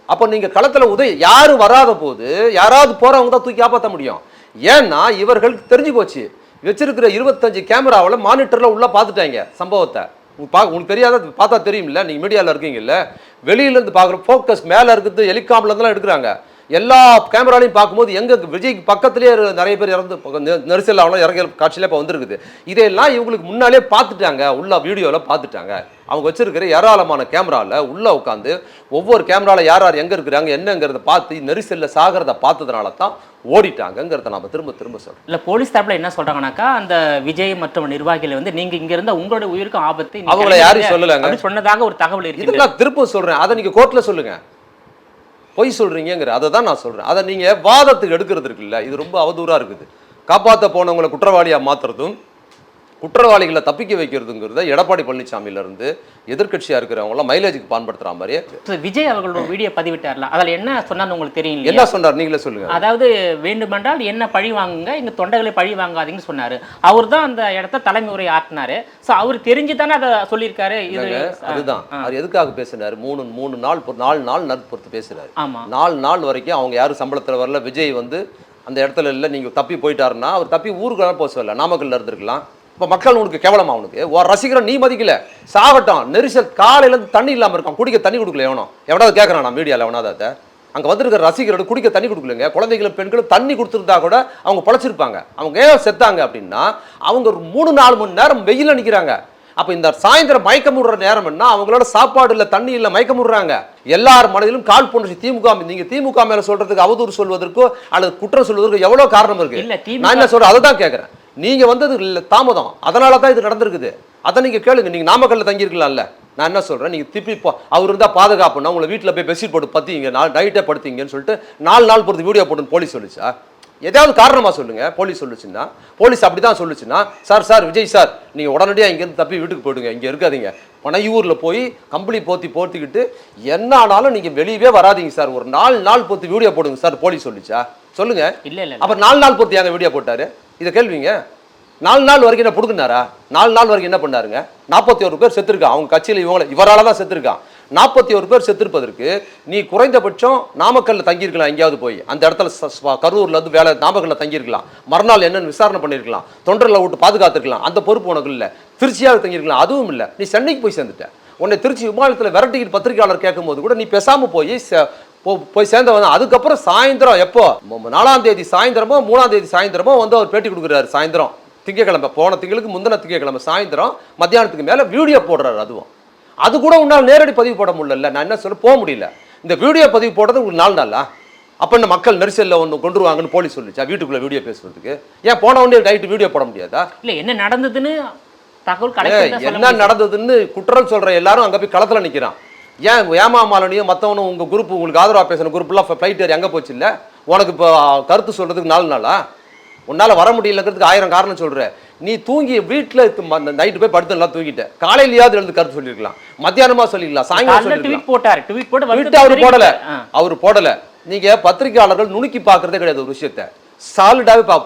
அப்போ நீங்க களத்துல யாரும் வராத போது யாராவது போறவங்க தான் தூக்கி காப்பாற்ற முடியும். ஏன்னா இவர்களுக்கு தெரிஞ்சு போச்சு, வச்சிருக்கிற 25 கேமராவில் மானிட்டர்ல உள்ள பார்த்துட்டாங்க சம்பவத்தை. உங்களுக்கு தெரியாத, பார்த்தா தெரியும்ல, நீங்க மீடியாவில் இருக்கீங்கல்ல, வெளியிலேருந்து பார்க்குற ஃபோக்கஸ் மேலே இருக்குது, ஹெலிகாப்டர்லாம் எடுக்கிறாங்க. எல்லா கேமராலையும் பார்க்கும்போது எங்க விஜய்க்கு பக்கத்திலேயே நிறைய பேர் இறந்து நெரிசல் ஆகலாம் இறங்கிய காட்சியில இப்போ வந்துருக்குது. இதையெல்லாம் இவங்களுக்கு முன்னாலே பார்த்துட்டாங்க, உள்ள வீடியோவில் பார்த்துட்டாங்க. அவங்க வச்சிருக்கிற ஏராளமான கேமராவில் உள்ளே உட்காந்து ஒவ்வொரு கேமராவில் யார் யார் எங்கே இருக்கிறாங்க என்னங்கிறத பார்த்து நெரிசலில் சாகிறத பார்த்ததுனால தான் ஓடிட்டாங்கிறத நம்ம திரும்ப திரும்ப சொல்கிறோம். இல்லை போலீஸ் தரப்பில் என்ன சொல்கிறாங்கனாக்கா அந்த விஜய் மற்றும் நிர்வாகிகள் வந்து நீங்கள் இங்கே இருந்தால் உங்களோட உயிருக்கும் ஆபத்து அவங்கள யாரும் சொல்லலைங்க சொன்னதாக ஒரு தகவல் இருக்குது. இது நான் திரும்ப சொல்கிறேன், அதை நீங்கள் கோர்ட்டில் சொல்லுங்கள். பொய் சொல்கிறீங்கிற அதை தான் நான் சொல்கிறேன். அதை நீங்கள் வாதத்துக்கு எடுக்கிறது இருக்குல்ல, இது ரொம்ப அவதூறாக இருக்குது. காப்பாற்ற போனவங்களை குற்றவாளியாக மாற்றுறதும் குற்றவாளிகளை தப்பிக்க வைக்கிறதுங்கிறத எடப்பாடி பழனிசாமியிலிருந்து எதிர்கட்சியாக இருக்கிறவங்களாம் மைலேஜுக்கு பயன்படுத்துகிற மாதிரியே. விஜய் அவர்கள் ஒரு வீடியோ பதிவிட்டார்ல, அதில் என்ன சொன்னார் உங்களுக்கு தெரியும்? என்ன சொன்னார் நீங்களே சொல்லுங்க. அதாவது வேண்டுமென்றால் என்ன பழி வாங்குங்க, எங்கள் தொண்டைகளை பழி வாங்காதீங்கன்னு சொன்னார். அவர் தான் அந்த இடத்த தலைமை உரை ஆற்றினாரு. ஸோ அவர் தெரிஞ்சு தானே அதை சொல்லியிருக்காரு. அதுதான் அவர் எதுக்காக பேசினார்? மூணு நாள் 4 நாள் பொறுத்து பேசுறாரு. ஆமாம், 4 நாள் வரைக்கும் அவங்க யாரும் சம்பளத்தில் வரல. விஜய் வந்து அந்த இடத்துல இல்லை, நீங்கள் தப்பி போயிட்டாருன்னா அவர் தப்பி ஊருக்கெல்லாம் போக சொல்லல, நாமக்கல்ல இருந்திருக்கலாம். இப்போ மக்கள் உனக்கு கேவலமா? அவனுக்கு ஒரு ரசிகரை நீ மதிக்கல, சாகட்டும். நெரிசல் காலையிலேருந்து தண்ணி இல்லாமல் இருக்கான், குடிக்க தண்ணி கொடுக்கல. எவனாவது கேட்குறான் நான் மீடியாவில் எவனாவது அங்கே வந்திருக்கிற ரசிகரோட குடிக்க தண்ணி கொடுக்கலங்க. குழந்தைகளும் பெண்களும் தண்ணி கொடுத்துருந்தா கூட அவங்க பழச்சிருப்பாங்க. அவங்க ஏன் செத்தாங்க அப்படின்னா அவங்க ஒரு 3-4 மணி நேரம் வெயில நிற்கிறாங்க. அப்போ இந்த சாயந்தரம் மயக்கம் விடுற நேரம் என்ன, அவங்களோட சாப்பாடு இல்லை தண்ணி இல்லை மயக்கம் விடுறாங்க. எல்லார் மனதிலும் கால் போன்று திமுக. நீங்க திமுக மேல சொல்றதுக்கு அவதூறு சொல்வதற்கோ அல்லது குற்றம் சொல்வதற்கு எவ்வளவு காரணம் இருக்கு. நான் என்ன சொல்றேன் அதை தான் கேட்கறேன். நீங்க வந்தது இல்லை தாமதம், அதனால தான் இது நடந்திருக்குது. அதை நீங்க கேளுங்க. நீங்க நாமக்கல்ல தங்கியிருக்கலாம்ல. நான் என்ன சொல்றேன், நீங்க திருப்பி அவர் இருந்தா பாதுகாப்புன்னா உங்களை வீட்டில் போய் பெட்ஷீட் போட்டு பத்திங்க நைட்டே படுத்தீங்கன்னு சொல்லிட்டு 4 நாள் பொறுத்து வீடியோ போட்டுன்னு போலீஸ் சொல்லிச்சா? ஏதாவது காரணமா சொல்லுங்க. போலீஸ் சொல்லுச்சுன்னா, போலீஸ் அப்படிதான் சொல்லுச்சுன்னா, சார் விஜய் சார் நீங்க உடனடியாக இங்கேருந்து தப்பி வீட்டுக்கு போயிடுங்க, இங்க இருக்காதீங்க, பனையூர்ல போய் கம்பளி போத்திக்கிட்டு என்ன ஆனாலும் நீங்க வெளியவே வராதீங்க சார், ஒரு 4 நாள் பொறுத்து வீடியோ போடுங்க சார் போலீஸ் சொல்லிச்சா? சொல்லுங்க. இல்ல அப்ப 4 நாள் பொறுத்து ஏங்க வீடியோ போட்டாரு? இதை கேள்விங்க. 4 நாள் வரைக்கும் என்ன புடுங்கினாரா? 4 நாள் வரைக்கும் என்ன பண்ணாருங்க? 41 பேர் செத்துருக்கான் அவங்க கட்சியில். இவரால் தான் செத்துருக்கான். 41 பேர் செத்துருப்பதற்கு நீ குறைந்தபட்சம் நாமக்கல்ல தங்கியிருக்கலாம், எங்கேயாவது போய் அந்த இடத்துல கரூர்ல இருந்து வேலை நாமக்கல்ல தங்கியிருக்கலாம், மறுநாள் என்னன்னு விசாரணை பண்ணியிருக்கலாம், தொண்டர்களை விட்டு பாதுகாத்துருக்கலாம். அந்த பொறுப்பு உனக்கு இல்லை. திருச்சியாவது தங்கியிருக்கலாம், அதுவும் இல்லை. நீ சென்னைக்கு போய் சேர்ந்துட்ட. உன்னை திருச்சி விமானத்தில் விரட்டிக்கிட்டு பத்திரிகையாளர் கேட்கும் போது கூட நீ பேசாம போய் சேர்ந்தவன். அதுக்கப்புறம் சாயந்தரம் எப்போ 4ஆம் தேதி சாயந்தரமோ 3ஆம் தேதி சாயந்தரமோ வந்து அவர் பேட்டி கொடுக்குறாரு. சாயந்தரம் திங்கக்கிழமை, போன திங்களுக்கு முந்தின திங்கக்கிழமை சாயந்தரம் மத்தியானத்துக்கு மேலே வீடியோ போடுறாரு. அதுவும் அது கூட உன்னால் நேரடி பதிவு போட முடியல. நான் என்ன சொல்ல போக முடியல. இந்த வீடியோ பதிவு போடுறது உங்களுக்கு 4 நாளா? அப்போ இந்த மக்கள் நெரிசலில் ஒன்று கொண்டுருவாங்கன்னு போலீஸ் சொல்லிச்சா வீட்டுக்குள்ளே வீடியோ பேசுறதுக்கு? ஏன் போன உடனே நைட்டு வீடியோ போட முடியாதா? இல்லை என்ன நடந்ததுன்னு தகவல் என்ன நடந்ததுன்னு குற்றம் சொல்ற எல்லாரும் அங்கே போய் களத்தில் நிற்கிறான். ஏன் ஏமாமாலனியும் மற்றவனும் உங்கள் குரூப் உங்களுக்கு ஆதரவாக பேசுன குரூப்லாம் ஃப்ளைட் ஏறி எங்கே போச்சு? இல்லை உனக்கு இப்போ கருத்து சொல்கிறதுக்கு 4 நாளா? உன்னால் வர முடியலங்கிறதுக்கு 1000 காரணம் சொல்கிற. நீ தூங்கி வீட்டில் நைட்டு போய் படுத்து நல்லா தூங்கிட்ட, காலையிலேயாவது எழுந்து கருத்து சொல்லியிருக்கலாம், மத்தியானமாக சொல்லிக்கலாம், சாயங்காலம் சொல்லியிருக்கலாம். அவர் போடலை. நீங்கள் பத்திரிகையாளர்கள் நுணுக்கி பார்க்குறதே கிடையாது ஒரு விஷயத்த, சாலிடாகவே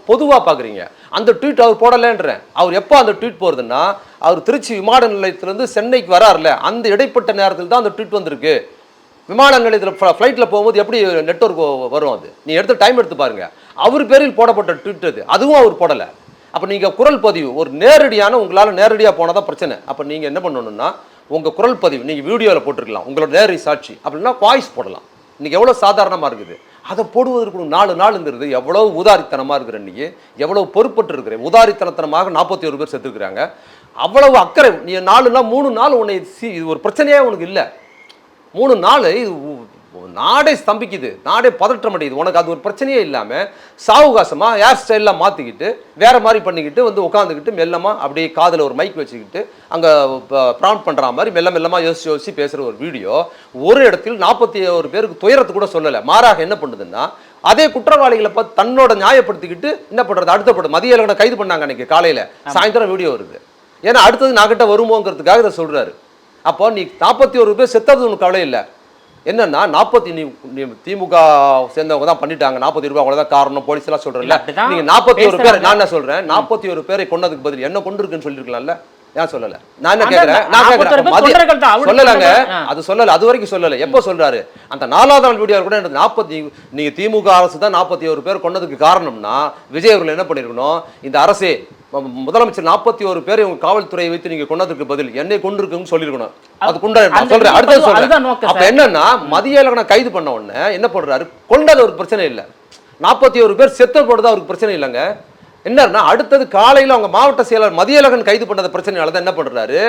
பொதுவாக பார்க்குறீங்க. அந்த ட்வீட் அவர் போடலைன்றேன். அவர் எப்போ அந்த ட்வீட் போகிறதுன்னா, அவர் திருச்சி விமான நிலையத்திலேருந்து சென்னைக்கு வராருல, அந்த இடைப்பட்ட நேரத்தில் தான் அந்த ட்வீட் வந்திருக்கு. விமான நிலையத்தில் ஃப்ளைட்டில் போகும்போது எப்படி நெட்வொர்க் வரும்? அது நீ எடுத்து டைம் எடுத்து பாருங்க. அவர் பேரில் போடப்பட்ட ட்வீட் அது, அதுவும் அவர் போடலை. அப்போ நீங்கள் குரல் பதிவு ஒரு நேரடியான, உங்களால் நேரடியாக போனால் தான் பிரச்சனை. அப்போ நீங்கள் என்ன பண்ணணும்னா, உங்கள் குரல் பதிவு நீங்கள் வீடியோவில் போட்டிருக்கலாம், உங்களோட நேரடி சாட்சி அப்படின்னா வாய்ஸ் போடலாம். இன்றைக்கி எவ்வளோ சாதாரணமாக இருக்குது. அதை போடுவதற்கு 4 நாளுங்கிறது எவ்வளோ உதாரித்தனமாக இருக்கிற, இன்றைக்கி எவ்வளோ பொறுப்பட்டு இருக்கிறேன். உதாரித்தனத்தனமாக 41 பேர் செத்துருக்குறாங்க. அவ்வளவு அக்கறை. நீ 4 நாள் 3 நாள் உன்னை இது ஒரு பிரச்சனையே உனக்கு இல்லை. 3 நாள் இது நாடே ஸ்தம்பிக்குது, நாடே பதற்றம் அடையுது. உனக்கு அது ஒரு பிரச்சனையே இல்லாமல் சாவுகாசமாக ஹேர் ஸ்டைல்லாம் மாற்றிக்கிட்டு வேறு மாதிரி பண்ணிக்கிட்டு வந்து உட்காந்துக்கிட்டு மெல்லமாக அப்படியே காதில் ஒரு மைக் வச்சுக்கிட்டு அங்கே ப்ராம்ப்ட் பண்ணுற மாதிரி மெல்லமாக யோசிச்சு பேசுகிற ஒரு வீடியோ ஒரு இடத்தில் 41 பேருக்கு துயரத்து கூட சொல்லலை. மாறாக என்ன பண்ணுதுன்னா, அதே குற்றவாளிகளை பார்த்து தன்னோட நியாயப்படுத்திக்கிட்டு என்ன பண்ணுறது, அடுத்தப்படும் மதிய இலக்கணை கைது பண்ணாங்க அன்றைக்கி காலையில், சாயந்தரம் வீடியோ வருது. ஏன்னா அடுத்தது நான் கிட்ட வருமோங்கிறதுக்காக இதை சொல்கிறாரு. அப்போ நீ 41 பேர் செத்தது உனக்கு கவலை இல்லை. என்னன்னா திமுக சேர்ந்தவங்க தான் பண்ணிட்டாங்க, 40 ரூபாய் அவ்வளோதான் காரணம் போலீஸ் எல்லாம் சொல்றேன்ல. நீங்க 41 பேர், நான் என்ன சொல்றேன், 41 பேரை கொண்டதுக்கு பதில் என்ன கொண்டு இருக்குன்னு சொல்லிருக்கலாம்ல. ஏன் சொல்லல? நான் என்ன கேட்கிறேன், சொல்லலங்க, அது சொல்லல, அது வரைக்கும் சொல்லல. எப்போ சொல்றாரு? அந்த 4ஆவது நாள் வீடியோ கூட 40 நீங்க திமுக அரசு தான் 41 பேர் கொண்டதுக்கு காரணம்னா விஜய் அவர்கள் என்ன பண்ணிருக்கணும், இந்த அரசே முதலமைச்சர் 41 பேரை உங்க காவல்துறையை வைத்து நீங்க கொண்டதுக்கு பதில் என்னை கொண்டிருக்குன்னு சொல்லிருக்கணும். அது கொண்ட நான் சொல்றேன், அடுத்தது சொல்றேன். அப்ப என்னன்னா, மதிய இலக்கணை கைது பண்ண உடனே என்ன பண்றாரு, கொண்டது ஒரு பிரச்சனை இல்லை, 41 பேர் செத்த போடுறது அவருக்கு பிரச்சனை இல்லைங்க. என்னன்னா அடுத்தது காலையில் அவங்க மாவட்ட செயலர் மதிய இலக்கணை கைது பண்ணத பிரச்சனையால தான் என்ன பண்றாரு,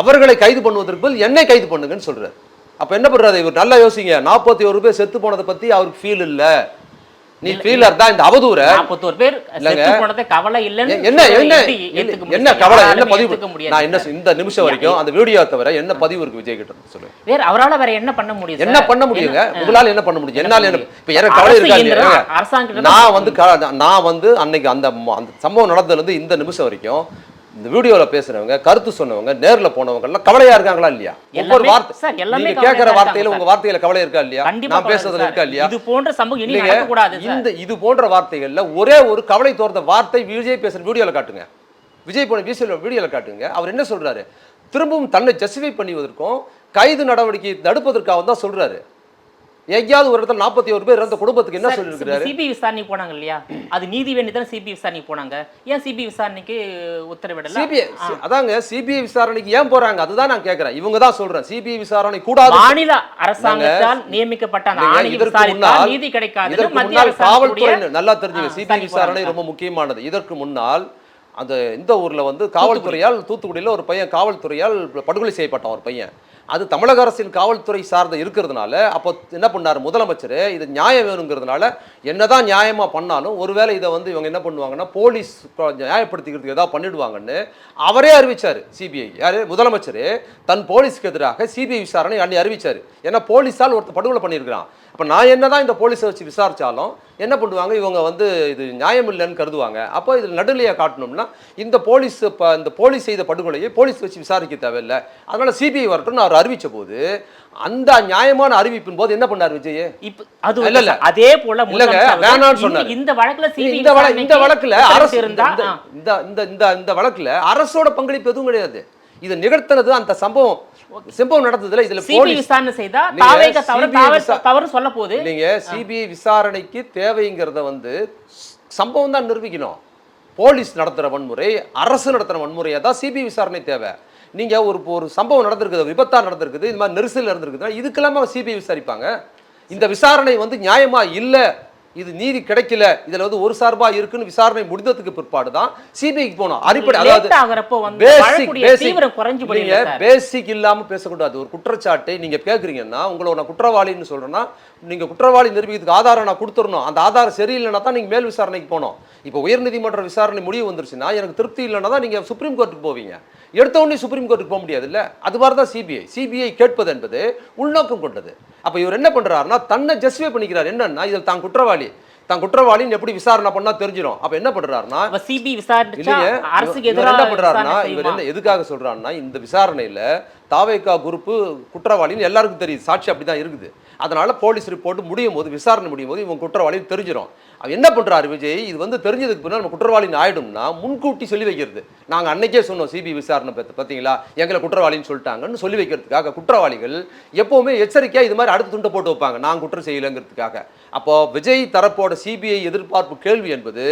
அவர்களை கைது பண்ணுவதற்கு பதில் என்னை கைது பண்ணுங்கன்னு சொல்றாரு. அப்ப என்ன பண்றாரு இவர்? நல்லா யோசிங்க. 41 பேர் செத்து போனதை பத்தி அவருக்கு ஃபீல் இல்ல. நீ ஃபீலர் தான் இந்த அவதூற 41 பேர் செத்து போனதே கவலை இல்லன்னு என்ன கவலை என்ன பதிவு? நான் என்ன இந்த நிமிஷம் வரைக்கும் அந்த வீடியோ தவிர என்ன பதிவு இருக்கு விஜய் கிட்ட சொல்லுங்க. வேற அவரால வேற என்ன பண்ண முடியும்? என்ன பண்ண முடியுங்க? உங்களால என்ன பண்ண முடியும்? என்னால என்ன? இப்ப எனக்கு கவலை இருக்கா? நான் வந்து அன்னைக்கு அந்த சம்பவம் நடந்ததுல இருந்து இந்த நிமிஷம் வரைக்கும் இந்த வீடியோல பேசுறவங்க, கருத்து சொன்னவங்க, நேர்ல போனவங்க எல்லாம் கவலையா இருக்காங்களா இல்லையா? ஒவ்வொரு வார்த்தை நீங்க கேட்கிற வார்த்தையில உங்க வார்த்தையில கவலை இருக்கா இல்லையா? நான் பேசுறதுல இருக்கா இல்லையா? இது போன்ற சம்பவம் இனி நடக்க கூடாது. இது போன்ற வார்த்தைகள்ல ஒரே ஒரு கவலை தோர்ந்த வார்த்தை விஜய் பேசுற வீடியோல காட்டுங்க. விஜய் போன வீடியோல காட்டுங்க. அவர் என்ன சொல்றாரு? திரும்பவும் தன்னை ஜஸ்டிஃபை பண்ணுவதற்கும் கைது நடவடிக்கை தடுப்பதற்காக தான் சொல்றாரு. எங்கேயாவது ஒரு இடத்துல 41 பேர் இருந்த குடும்பத்துக்கு என்ன சொல்லிருக்காரு? சிபிஐ விசாரணை போனாங்க இல்லையா? அது நீதி வேண்டி தான் சிபிஐ விசாரணை போனாங்க. ஏன் சிபிஐ விசாரணைக்கு உத்தரவிடல? அதாங்க சிபிஐ விசாரணைக்கு ஏன் போறாங்க? அதுதான் நான் கேக்குறேன். இவங்க தான் சொல்றேன் சிபிஐ விசாரணை கூடாது. மாநில அரசாங்கத்தால் நியமிக்கப்பட்ட அந்த ஆணையை விசாரித்தால் நீதி கிடைக்காது. மத்திய காவல்துறை நல்லா தெரிஞ்சுங்க. சிபிஐ விசாரணை ரொம்ப முக்கியமானது. இதற்கு முன்னால் அந்த இந்த ஊர்ல வந்து காவல்துறையால் தூத்துக்குடியில ஒரு பையன் காவல்துறையால் படுகொலை செய்யப்பட்டான். ஒரு பையன் அது தமிழக அரசின் காவல்துறை சார்ந்த இருக்கிறதுனால அப்போ என்ன பண்ணார் முதலமைச்சர்? இது நியாயம் வேணுங்கிறதுனால என்னதான் நியாயமா பண்ணாலும் ஒருவேளை இதை வந்து இவங்க என்ன பண்ணுவாங்கன்னா போலீஸ் நியாயப்படுத்திக்கிறதுக்கு ஏதாவது பண்ணிடுவாங்கன்னு அவரே அறிவிச்சாரு. சிபிஐ யாரு? முதலமைச்சர் தன் போலீஸ்க்கு எதிராக சிபிஐ விசாரணை அன்னி அறிவிச்சாரு. ஏன்னா போலீஸால் ஒருத்தர் படுகொலை பண்ணியிருக்கிறான். அப்போ நான் என்னதான் இந்த போலீஸை வச்சு விசாரிச்சாலும் என்ன பண்ணுவாங்க இவங்க வந்து இது நியாயம் இல்லைன்னு கருதுவாங்க. அப்போ இதில் நடுநிலையாக காட்டணும்னா இந்த போலீஸ் செய்த படுகொலையை போலீஸ் வச்சு விசாரிக்க தேவையில்லை, அதனால சிபிஐ வரட்டும்னு அவர் அறிவிச்ச போது அந்த நியாயமான அறிவிப்பின் போது என்ன பண்ணார் விஜய்? அதே போல வேணாம்னு சொன்னார். இந்த வழக்குல இந்த வழக்குல அரசோட பங்களிப்பு எதுவும் கிடையாது. இது நிகழ்த்தினது அந்த சம்பவம் நடந்ததுல இதுல போலீஸ் விசாரணை செய்தா தவறு சொல்ல போகுது. நீங்க சிபிஐ விசாரணைக்கு தேவைங்கிறத வந்து சம்பவம் தான் நிரூபிக்கணும். போலீஸ் நடத்துற வன்முறை, அரசு நடத்துற வன்முறையா தான் சிபிஐ விசாரணை தேவை. நீங்க ஒரு சம்பவம் நடந்திருக்குது, விபத்தா நடந்திருக்குது, இந்த மாதிரி நெரிசல் நடந்திருக்குதுன்னா இதுக்கெல்லாம சிபிஐ விசாரிப்பாங்க. இந்த விசாரணை வந்து நியாயமா இல்ல, இது நீதி கிடைக்கல, இதுல வந்து ஒரு சார்பா இருக்குன்னு விசாரணை முடிந்ததுக்கு பிற்பாடு தான் சிபிஐக்கு போனோம். அடிப்படை அதாவது பேசிக் இல்லாம பேசக்கூடாது. ஒரு குற்றச்சாட்டை நீங்க கேக்குறீங்கன்னா உங்களை நான் குற்றவாளின்னு சொல்றேன்னா நீங்க குற்றவாளி நிரூபிக்கிறதுக்கு ஆதாரம் நான் கொடுத்துடணும். அந்த ஆதாரம் சரியில்லைன்னா தான் நீங்க மேல் விசாரணைக்கு போகணும். இப்போ உயர்நீதிமன்ற விசாரணை முடிவு வந்துருச்சுன்னா எனக்கு திருப்தி இல்லைன்னா தான் நீங்க சுப்ரீம் கோர்ட்டுக்கு போவீங்க. எடுத்த உடனே சுப்ரீம் கோர்ட்டுக்கு போக முடியாது இல்ல. அது மாதிரி தான் சிபிஐ கேட்பது என்பது உள்நோக்கம் கொண்டது. அப்ப இவர் என்ன பண்றாருன்னா தன்னை ஜஸ்டிஃபை பண்ணிக்கிறார். என்னன்னா இதில் தான் குற்றவாளின்னு எப்படி விசாரணை பண்ணா தெரிஞ்சிடும். அப்ப என்ன பண்றாருன்னா என்ன பண்றாருன்னா இவர் என்ன எதுக்காக சொல்றாருன்னா இந்த விசாரணையில தாவேகா குரூப் குற்றவாளின்னு எல்லாருக்கும் தெரியுது, சாட்சி அப்படிதான் இருக்குது. அதனால போலீஸ் ரிப்போர்ட் முடியும் போது விசாரணை முடியும் போது இவங்க குற்றவாளின்னு தெரிஞ்சிடும். என்ன பண்றாரு விஜய்? இது வந்து தெரிஞ்சதுக்கு பின்னாடி நம்ம குற்றவாளின்னு ஆயிடும்னா முன்கூட்டி சொல்லி வைக்கிறது. நாங்க அன்னைக்கே சொன்னோம் சிபிஐ விசாரணை பார்த்தீங்களா எங்களை குற்றவாளின்னு சொல்லிட்டாங்கன்னு சொல்லி வைக்கிறதுக்காக குற்றவாளிகள் எப்பவுமே எச்சரிக்கையா இது மாதிரி அடுத்த துண்டை போட்டு வைப்பாங்க, நான் குற்றம் செய்யலைங்கிறதுக்காக. அப்போ விஜய் தரப்போட சிபிஐ எதிர்பார்ப்பு கேள்வி என்பது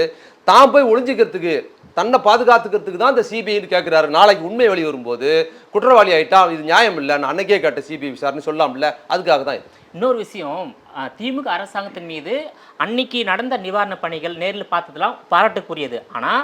தான் போய் ஒளிஞ்சிக்கிறதுக்கு தன்னை பாதுகாத்துக்கிறதுக்கு தான் இந்த சிபிஐன்னு கேட்கிறாரு. நாளைக்கு உண்மை வெளியே வரும்போது குற்றவாளி ஆயிட்டா இது நியாயம் இல்லை, நான் அன்னைக்கே கேட்ட சிபிஐ விசாரணை சொல்லலாம்ல, அதுக்காக தான். இன்னொரு விஷயம், திமுக அரசாங்கத்தின் மீது அன்னைக்கு நடந்த நிவாரண பணிகள் நேரில் பார்த்ததெல்லாம் பாராட்டுக்குரியது. ஆனால்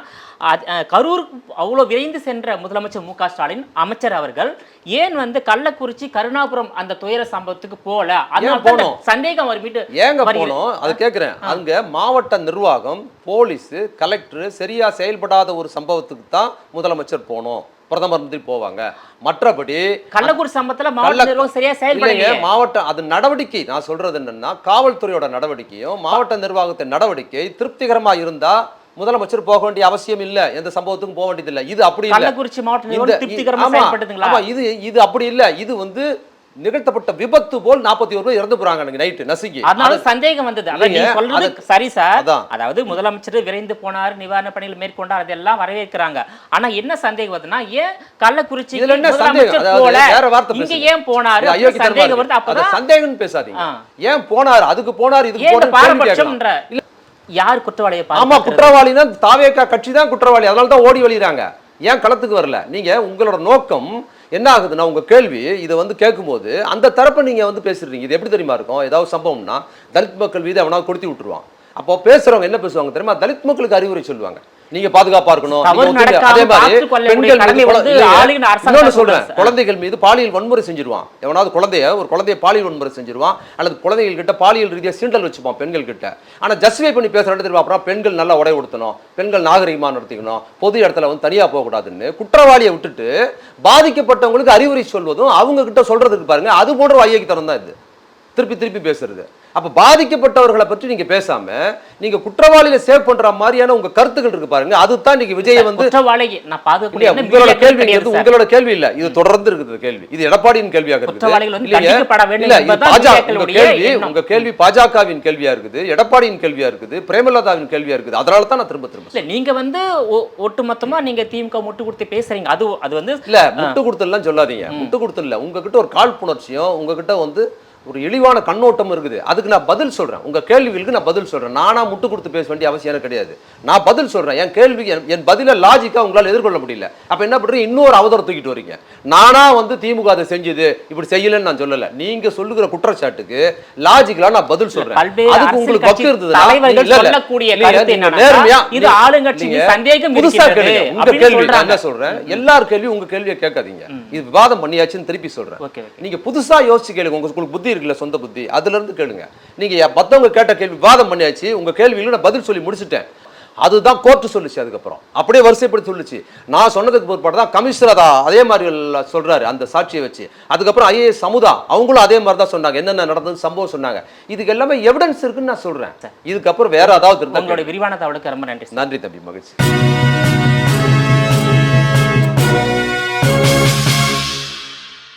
கரூர் அவ்வளோ விரைந்து சென்ற முதலமைச்சர் மு க ஸ்டாலின் அமைச்சர் அவர்கள் ஏன் வந்து கள்ளக்குறிச்சி கருணாபுரம் அந்த துயர சம்பவத்துக்கு போல? அதனால சந்தேகம் வரும்பிட்டு ஏங்க போனோம் அது கேட்குறேன். அங்க மாவட்ட நிர்வாகம், போலீஸ், கலெக்டர் சரியா செயல்படாத ஒரு சம்பவத்துக்கு தான் முதலமைச்சர் போனோம், பிரதமர் மந்திரி போவாங்க. மற்றபடி கள்ளக்குறிச்சி சம்பவத்துல மாவட்ட நிர்வாகம் சரியா செயல்படலையே. மாவட்ட அது நடவடிக்கை நான் சொல்றது என்னன்னா காவல்துறையோட நடவடிக்கையும் மாவட்ட நிர்வாகத்தின் நடவடிக்கை திருப்திகரமா இருந்தா முதலமைச்சர் போக வேண்டிய அவசியம் இல்ல, எந்த சம்பவத்துக்கும் போக வேண்டியது இல்ல. இது அப்படி இல்ல. கள்ளக்குறிச்சி மாவட்ட நிர்வாகம் திருப்திகரமா செயல்படுதுங்களா? இது அப்படி இல்ல. இது வந்து நிகழ்த்தப்பட்ட விபத்து போல் 41 பேர் இறந்து போறாங்க நைட்டு நசுங்கி. அதனால சந்தேகம் வந்தது. நீங்க சொல்றது சரி சார். அதாவது முதலமைச்சர் விரைந்து போனார், நிவாரண பணிகள் மேற்கொண்டார், அதெல்லாம் வரவேற்கிறாங்க. ஆனா என்ன சந்தேகம் வருதுன்னா ஏன் கள்ளக்குறிச்சி வேற வார்த்தை இங்க ஏன் போனாரு சந்தேகம் வருது. அப்பதான் சந்தேகம் பேசாதீங்க. ஏன் போனார், அதுக்கு போனார், இதுக்கு போனார். யார் குற்றவாளியை? ஆமா குற்றவாளினா தாவேகா கட்சி தான் குற்றவாளி. அதனால தான் ஓடி வழிறாங்க. ஏன் களத்துக்கு வரல? நீங்க உங்களோட நோக்கம் என்ன ஆகுதுன்னா உங்க கேள்வி இதை வந்து கேட்கும்போது அந்த தரப்பை நீங்க வந்து பேசுறீங்க. இது எப்படி தெரியுமா இருக்கும்? ஏதாவது சம்பவம்னா தலித் மக்கள் மீது அவனாவது கொடுத்து விட்டுருவான். அப்போ பேசுறவங்க என்ன பேசுவாங்க தெரியுமா? தலித் மக்களுக்கு அறிவுரை சொல்லுவாங்க. நீங்க பாதுகாப்பா இருக்கணும். தவறு நீங்க நடக்காம அதே மாதிரி பார்த்துக் கொள்ளக்கூடிய பெண்கள் கடமை மீது வந்து இல்லைங்க, ஆளுகிற அரசாங்கம் இன்னொன்னு தான் சொல்றேன், சொல்றாங்க. குழந்தைகள் மீது பாலியல் வன்முறை செஞ்சிருவான் எவனாவது. ஒரு குழந்தைய பாலியல் வன்முறை செஞ்சிருவான், அல்லது குழந்தைகள் கிட்ட பாலியல் ரீதியா சீண்டல் வச்சுப்பான் பெண்கள் கிட்ட. ஆனா ஜஸ்டிஃபை பண்ணி பேசுற இடத்துல அப்புறம் பெண்கள் நல்லா உடை உடுத்தணும், பெண்கள் நாகரிகமா நடத்திக்கணும், பொது இடத்துல வந்து தனியா போக கூடாதுன்னு குற்றவாளியை விட்டுட்டு பாதிக்கப்பட்டவங்களுக்கு அறிவுரை சொல்வதும் அவங்க கிட்ட சொல்றதுக்கு பாருங்க, அது போன்ற ஐயக்கு தரம் தான் இது. திருப்பி பேசுறது. அப்ப பாதிக்கப்பட்டவர்களை பற்றி நீங்க பேசாம நீங்க குற்றவாளிகளை சேவ் பண்ற மாதிரியான உங்க கருத்துக்கள் இருக்கு பாருங்க, அதுதான் இன்னைக்கு விஜய் வந்து குற்றவாளி நான் பாதுகாப்பு உங்களோட கேள்வி உங்களோட கேள்வி இல்ல, இது தொடர்ந்து இருக்குது கேள்வி. இது எடப்பாடியின் கேள்வியாக இருக்குது. உங்க கேள்வி பாஜகவின் கேள்வியா இருக்குது, எடப்பாடியின் கேள்வியா இருக்குது, பிரேமலதாவின் கேள்வியா இருக்குது. அதனால தான் நான் திரும்ப நீங்க வந்து ஒட்டுமொத்தமா நீங்க திமுக முட்டு கொடுத்து பேசுறீங்க. அது வந்து இல்ல, முட்டு கொடுத்தலாம் சொல்லாதீங்க. முட்டு கொடுத்து இல்ல, உங்ககிட்ட ஒரு காழ்ப்புணர்ச்சியும் உங்ககிட்ட வந்து ஒரு இழிவான கண்ணோட்டம் இருக்குது. அதுக்கு நான் பதில் சொல்றேன். உங்க கேள்விகளுக்கு நான் பதில் சொல்றேன். நானா முட்டு கொடுத்து பேச வேண்டிய அவசியம் எனக்கு கிடையாது. நான் பதில் சொல்றேன். என் கேள்வி என் பதில லாஜிக்கா உங்களால எதிர்கொள்ள முடியல. அப்ப என்ன பண்றீங்க, இன்னொரு அவதாரம் தூக்கிட்டு வரீங்க. நானா வந்து திமுக அதை செஞ்சது இப்படி செய்யலன்னு நான் சொல்லல. நீங்க சொல்லுகிற குற்றச்சாட்டுக்கு லாஜிக்கலா நான் பதில் சொல்றேன். அதுக்கு உங்களுக்கு பக்தி இருந்தது. உங்க கேள்வி நான் என்ன சொல்றேன், எல்லார் கேள்வி உங்க கேள்வியை கேட்காதீங்க. இது விவாதம் பண்ணியாச்சுன்னு திருப்பி சொல்றேன். நீங்க புதுசா யோசிச்சு கேளுங்க. உங்களுக்கு புத்தி இருக்குல்ல, சொந்த புத்தி, அதுல இருந்து கேளுங்க. நீங்க மத்தவங்க கேட்ட கேள்வி விவாதம் பண்ணியாச்சு, உங்க கேள்வியில நான் பதில் சொல்லி முடிச்சுட்டேன். அதுதான் கோர்ட் சொல்லுச்சு. அதுக்கப்புறம் அப்படியே வரிசைப்படுத்தி சொல்லுச்சு. நான் சொன்னதுக்கு பிற்பாடு தான் கமிஷனர் அதே மாதிரி சொல்றாரு அந்த சாட்சியை வச்சு. அதுக்கப்புறம் ஐஏஎஸ் சமுதா அவங்களும் அதே மாதிரி தான் சொன்னாங்க, என்னென்ன நடந்தது சம்பவம் சொன்னாங்க. இதுக்கு எல்லாமே எவிடன்ஸ் இருக்குன்னு நான் சொல்றேன். இதுக்கப்புறம் வேற ஏதாவது இருந்தா உங்களுடைய விரிவான தகவலுக்கு ரொம்ப நன்றி. நன்றி தம்பி, மகிழ்ச்சி.